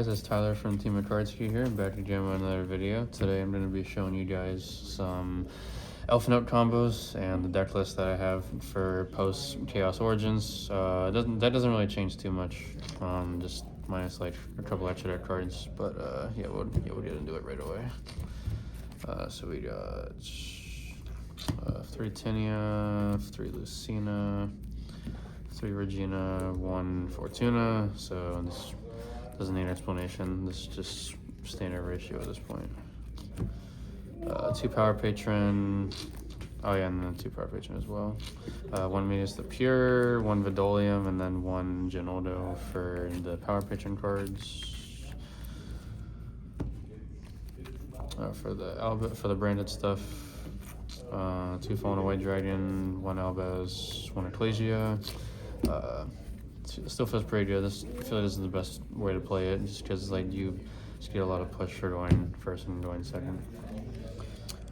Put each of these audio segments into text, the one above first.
guys, it's Tyler from Team Acardski here, back again with another video. Today I'm going to be showing you guys some Elf Note combos and the deck list that I have for post Chaos Origins. That doesn't really change too much, just minus like a couple extra deck cards, but yeah, we'll get into it right away. So we got 3 Tenia, 3 Lucina, 3 Regina, 1 Fortuna. So this doesn't need an explanation. This is just standard ratio at this point. 2 Power Patron. Oh yeah, and then 2 Power Patron as well. 1 Medius the Pure, 1 Vidolium, and then 1 Ginoldo for the Power Patron cards. For the branded stuff, 2 Fallen Away Dragon, 1 Albaz, 1 Ecclesia. Still feels pretty good. I feel like this is the best way to play it, just because like you just get a lot of push for going first and going second.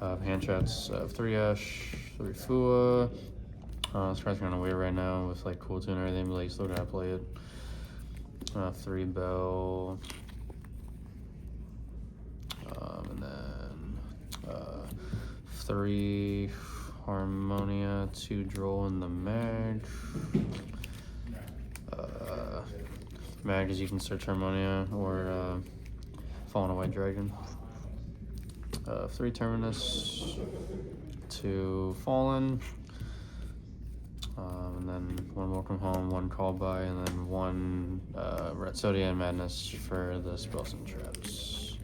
Hand traps of 3 Ash, 3 Fua. This card's going away right now with like cool tune and everything, but like, you still gotta play it. 3 Bell. And then 3 Harmonia, 2 Droll in the Mag. Mag is you can search Harmonia or Fallen Away Dragon. 3 Terminus, 2 Fallen, and then 1 Welcome Home, 1 Call By, and then 1 Rhapsodia and Madness for the spells and traps.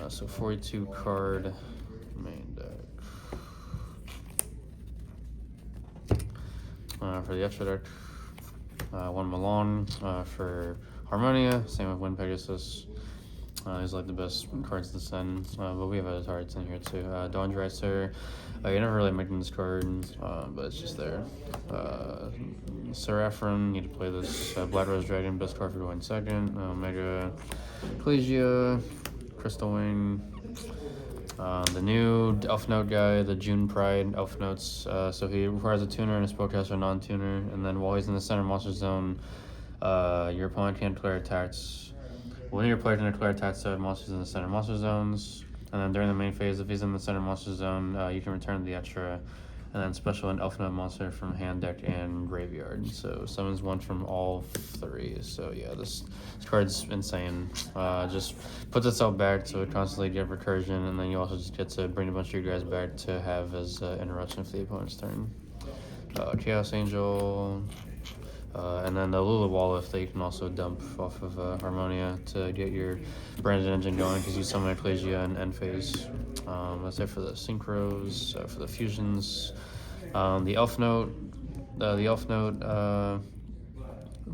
So 42 card main deck. For the extra deck, 1 Malone for Harmonia, same with Wind Pegasus. These are like the best cards to send, but we have other cards in here too. Dawn Dresser, you never really make this card, but it's just there. Seraphim, need to play this. Black Rose Dragon, best card for going second. Omega Ecclesia, Crystal Wing. The new Elf Note guy, the June Pride Elf Notes. So he requires a tuner and a spellcaster non-tuner, and then while he's in the center monster zone, your opponent can't declare attacks. When your player can declare attacks to monsters in the center monster zones, and then during the main phase, if he's in the center monster zone, you can return the extra, and then special an Elf Note monster from hand, deck, and graveyard. So summons 1 from all 3. So yeah, this card's insane. Just puts itself back to constantly get recursion, and then you also just get to bring a bunch of your guys back to have as interruption for the opponent's turn. Chaos Angel. And then the Lula Wallif that you can also dump off of Harmonia to get your branded engine going, because you summon Ecclesia and end phase. That's it for the synchros, for the fusions. The Elf Note,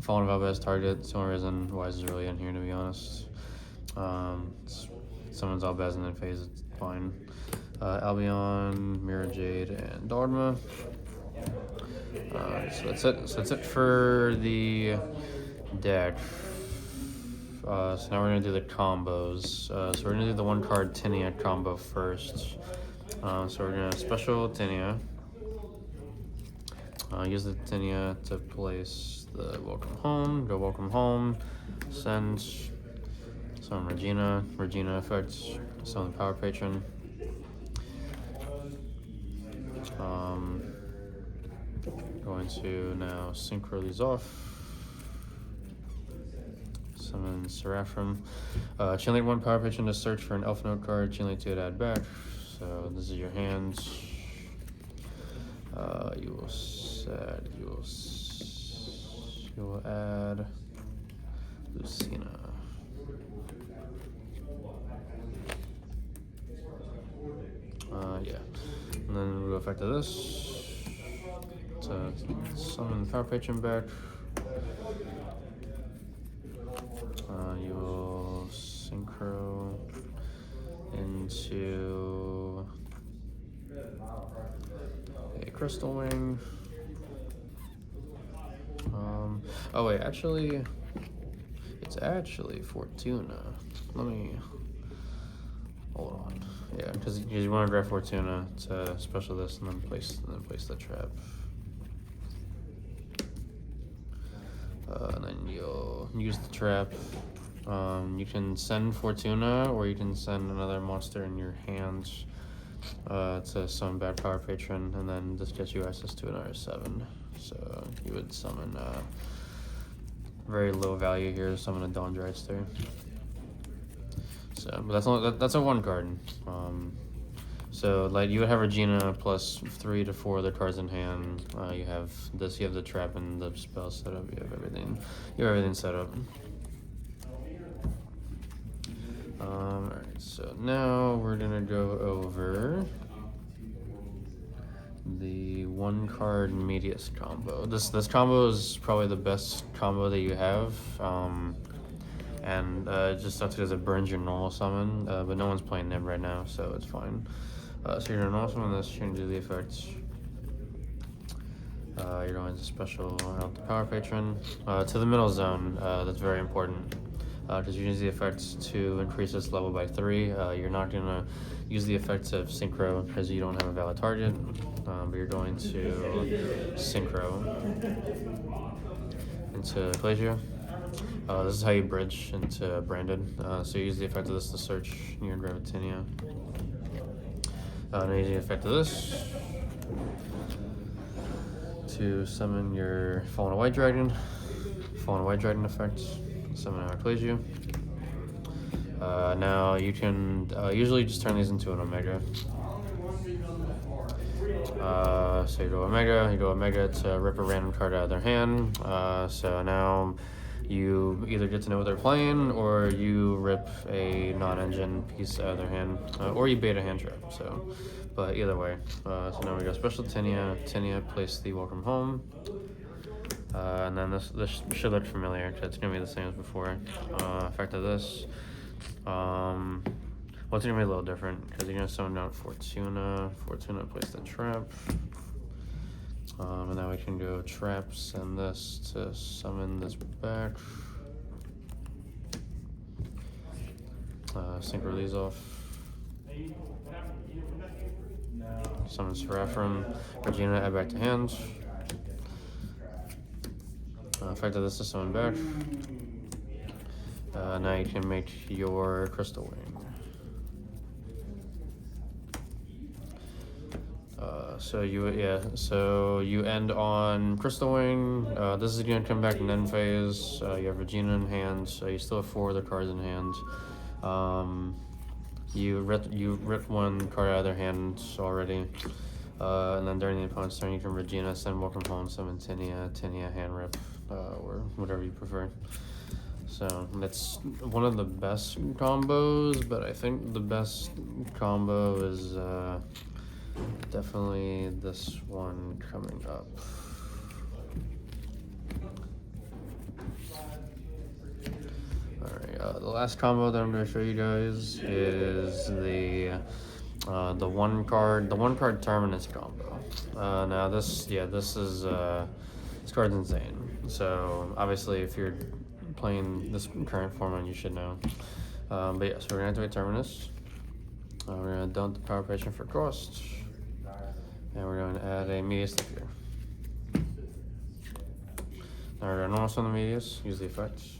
Fallen of Albaz target. It's the only reason why this is really in here, to be honest. Summons Albaz and end phase, it's fine. Albion, Mirror Jade, and Dogma. So that's it for the deck. So now we're gonna do the combos. So we're gonna do the 1 card Tenia combo first. So we're gonna special Tenia. Use the Tenia to place the Welcome Home. Go Welcome Home. Send some Regina effects. Summon the Power Patron. Going to now synchro these off. Summon Seraphim. Chainlink 1 Power Patron to search for an Elf Note card. Chainlink 2 to add back. So this is your hands. You will add Lucina. Yeah, and then we'll go back to this. To summon the Power Patron back. You will synchro into a Crystal Wing. Oh wait, actually, it's actually Fortuna. Let me hold on. Yeah, because you want to grab Fortuna to special this and then place the trap. And then you'll use the trap You can send Fortuna, or you can send another monster in your hands to summon bad power patron, and then this gets you access to another 7. So you would summon very low value here, summon a Dawn Dragster. So, but that's a 1 card. So like you would have Regina plus 3 to 4 other cards in hand. You have this, you have the trap and the spell set up. You have everything set up. Alright, so now we're gonna go over the 1 card Medius combo. This combo is probably the best combo that you have. And just stuff because it burns your normal summon, but no one's playing Nib right now, so it's fine. So you're gonna normal summon this, you're gonna do the effects. You're going to special out the power patron to the middle zone. That's very important because you use the effects to increase this level by 3. You're not gonna use the effects of Synchro because you don't have a valid target, but you're going to Synchro into Ecclesia. This is how you bridge into Branded. So you use the effect of this to search near and grab a Tenia. Now you use the effect of this to summon your Fallen White Dragon. Fallen White Dragon effect. Summon an Ecclesia. Now you can usually just turn these into an Omega. So you go Omega to rip a random card out of their hand. So now you either get to know what they're playing, or you rip a non-engine piece out of their hand, or you bait a hand trap. So, but either way. So now we got special Tenia, place the Welcome Home. And then this should look familiar, because it's gonna be the same as before. Effect of this. Well, it's gonna be a little different, because you're gonna summon out Fortuna, place the trap. And now we can go traps and this to summon this back. Synchro these off. Summon Seraphim. Regina, add back to hand. Effect of this to summon back. Now you can make your Crystal Wing. So you end on Crystal Wing. This is gonna come back in end phase. You have Regina in hand, so you still have 4 other cards in hand. You ripped 1 card out of their hand already. And then during the opponent's turn, you can Regina, send Welcome Home, summon Tenia, hand rip, or whatever you prefer. So that's one of the best combos, but I think the best combo is definitely this one coming up. Alright, the last combo that I'm going to show you guys is the one card Terminus combo. Now this card's insane. So obviously if you're playing this current format, you should know. But yeah, so we're gonna activate Terminus. We're gonna dump the power patron for cost, and we're going to add a Medius here. Now we're gonna normal summon the Medius, use the effects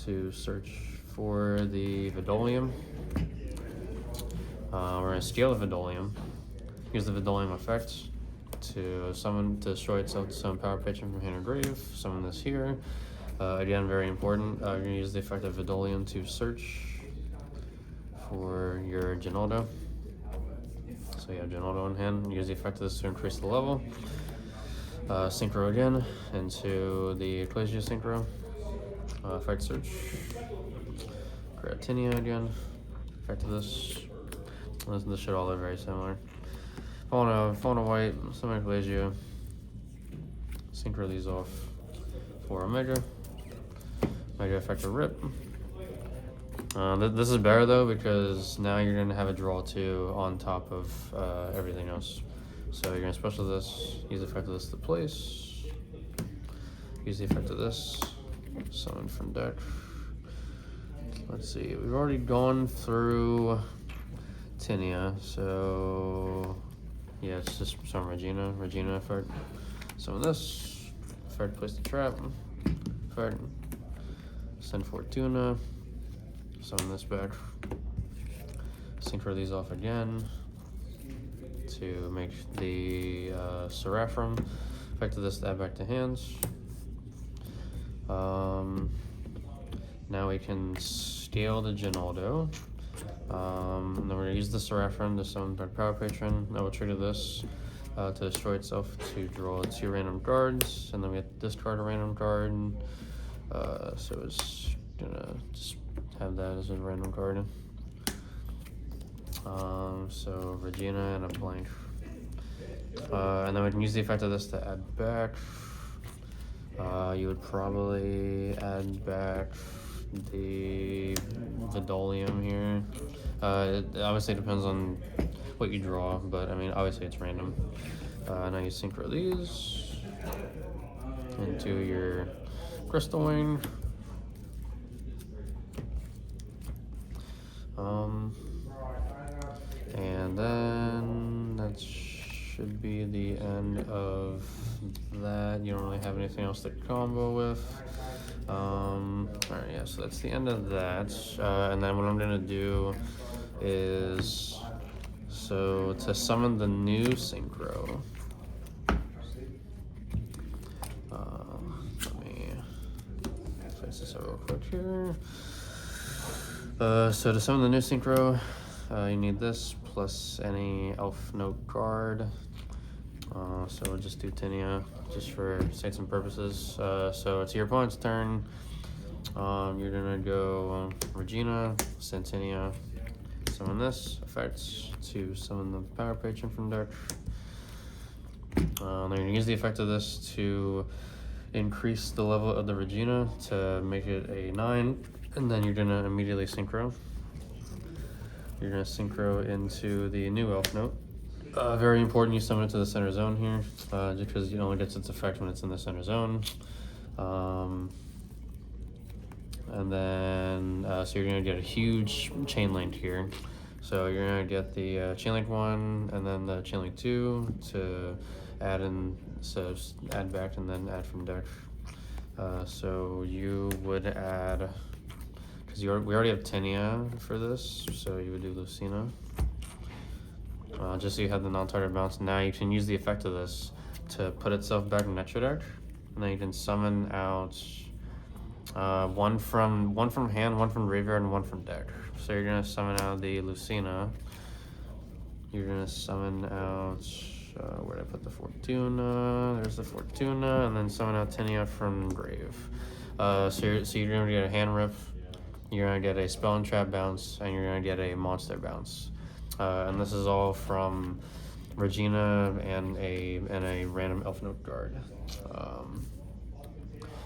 to search for the Vidolium. We're gonna steal the Vidolium, use the Vidolium effect to destroy itself to summon power patron from hand or grave. Summon this here. Again, very important. You're gonna use the effect of Vidolium to search for your Ginaldo. So you have Ginaldo in hand. Use the effect of this to increase the level. Synchro again into the Ecclesia Synchro. Effect search. Grab Tenia again. Effect of this. This should all look very similar. Fauna White, summon Ecclesia. Synchro these off for Omega. Omega effect of rip. This is better though, because now you're going to have a draw 2 on top of everything else. So you're going to special this, use the effect of this to place, use the effect of this, summon from deck. Let's see, we've already gone through Tenia, so yeah, it's just some Regina effect. Summon this, effect, place the trap, effect, send Fortuna, summon this back, synchro these off again to make the Seraphim. Effect of this, add back to hands. Now we can scale the Ginaldo. And then we're gonna use the Seraphim to summon back Power Patron. Now we'll trigger this to destroy itself to draw 2 random cards, and then we have to discard a random card. So it's gonna just have that as a random card. So Regina and a blank. And then we can use the effect of this to add back. You would probably add back the Vidolium here. It obviously depends on what you draw, but I mean, obviously it's random. Now you synchro these into your Crystal Wing. And then that should be the end of that. You don't really have anything else to combo with. Alright, yeah, so that's the end of that. And then what I'm gonna do is, so to summon the new Synchro, let me fix this out real quick here. So to summon the new Synchro, you need this plus any Elf Note card. So we'll just do Tenia, just for sakes and purposes. So it's your opponent's turn. You're gonna go Regina, send Tenia, summon this, effects to summon the Power Patron from deck. Then you're gonna use the effect of this to increase the level of the Regina to make it a 9, and then you're gonna immediately synchro. You're gonna synchro into the new Elf Note. Very important, you summon it to the center zone here, just because it only gets its effect when it's in the center zone. And then, so you're gonna get a huge chain link here. So you're gonna get the chain link 1 and then the chain link 2 to add in, so add back and then add from deck. So you would add, because we already have Tenia for this, so you would do Lucina. Just so you have the non-target bounce. Now you can use the effect of this to put itself back in your deck, and then you can summon out one from hand, one from graveyard, and one from deck. So you're gonna summon out the Lucina. You're gonna summon out where did I put the Fortuna? There's the Fortuna, and then summon out Tenia from grave. So you're gonna get a hand rip. You're gonna get a spell and trap bounce, and you're gonna get a monster bounce. And this is all from Regina and a random Elf Note card.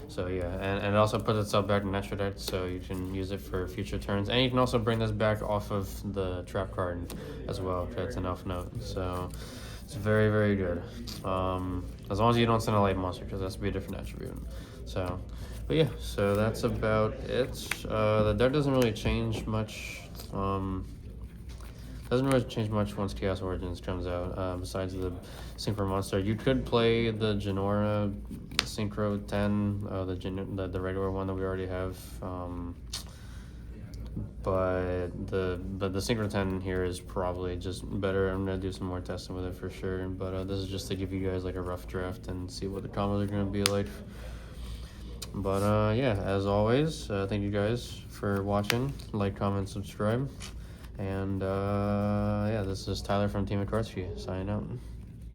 So yeah, and it also puts itself back in Metro deck, so you can use it for future turns. And you can also bring this back off of the trap card as well, because it's an Elf Note. So it's very, very good. As long as you don't send a light monster, because that's be a different attribute. So, but yeah, so that's about it. The deck doesn't really change much. Doesn't really change much once Chaos Origins comes out, besides the Synchro monster. You could play the Genora Synchro 10, the regular one that we already have, but the Synchro 10 here is probably just better. I'm gonna do some more testing with it for sure, but this is just to give you guys like a rough draft and see what the combos are gonna be like. But yeah, as always, thank you guys for watching. Like, comment, subscribe. And yeah, this is Tyler from Team Acardski signing out.